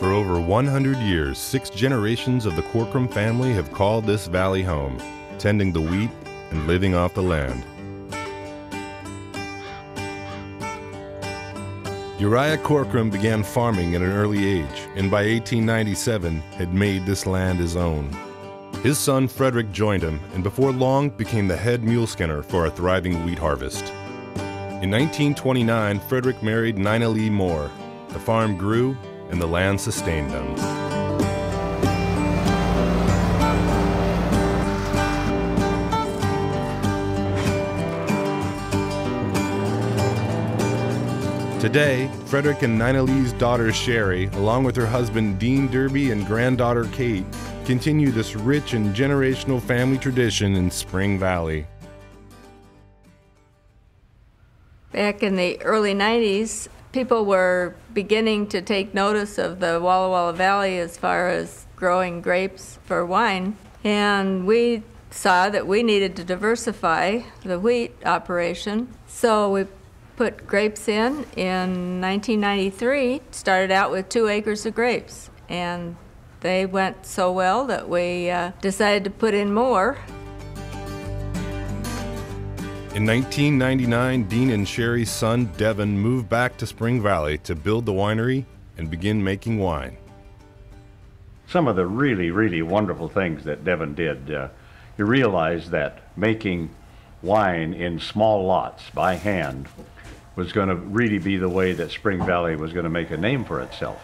For over 100 years, 6 generations of the Corcoran family have called this valley home, tending the wheat and living off the land. Uriah Corcoran began farming at an early age, and by 1897 had made this land his own. His son Frederick joined him, and before long became the head mule skinner for a thriving wheat harvest. In 1929, Frederick married Nina Lee Moore. The farm grew, and the land sustained them. Today, Frederick and Nina Lee's daughter Sherry, along with her husband Dean Derby and granddaughter Kate, continue this rich and generational family tradition in Spring Valley. Back in the early 90s, people were beginning to take notice of the Walla Walla Valley as far as growing grapes for wine, and we saw that we needed to diversify the wheat operation. So we put grapes in 1993, started out with 2 acres of grapes, and they went so well that we decided to put in more. In 1999, Dean and Sherry's son Devin moved back to Spring Valley to build the winery and begin making wine. Some of the really wonderful things that Devin did, you realize that making wine in small lots by hand was going to really be the way that Spring Valley was going to make a name for itself.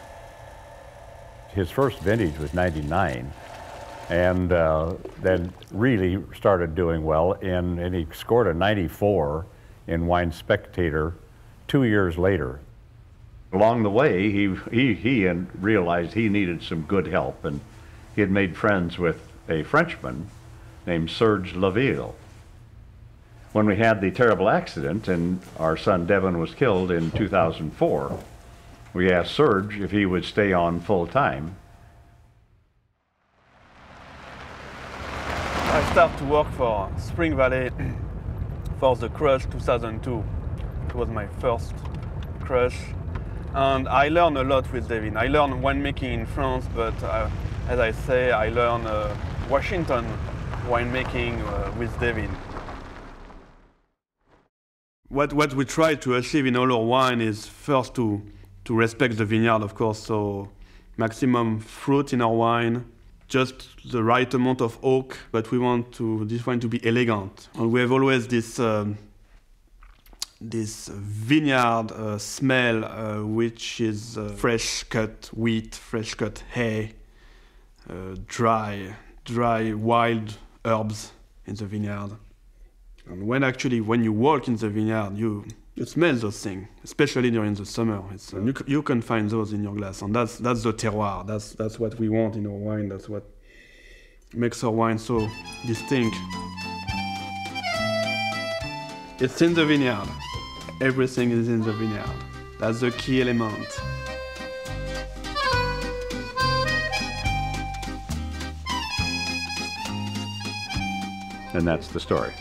His first vintage was 99, and then really started doing well, and he scored a 94 in Wine Spectator 2 years later. Along the way, he realized he needed some good help, and he had made friends with a Frenchman named Serge Laville. When we had the terrible accident and our son Devin was killed in 2004, we asked Serge if he would stay on full time. I started to work for Spring Valley for the crush 2002. It was my first crush, and I learned a lot with Devin. I learned winemaking in France, but as I say, I learned Washington winemaking with Devin. What we try to achieve in all our wine is first to respect the vineyard, of course, so maximum fruit in our wine, just the right amount of oak, but we want this wine to be elegant. And we have always this vineyard smell, which is fresh cut wheat, fresh cut hay, dry wild herbs in the vineyard. And when you walk in the vineyard, you smell those things, especially during the summer. You can find those in your glass, and that's the terroir. That's what we want in our wine. That's what makes our wine so distinct. It's in the vineyard. Everything is in the vineyard. That's the key element. And that's the story.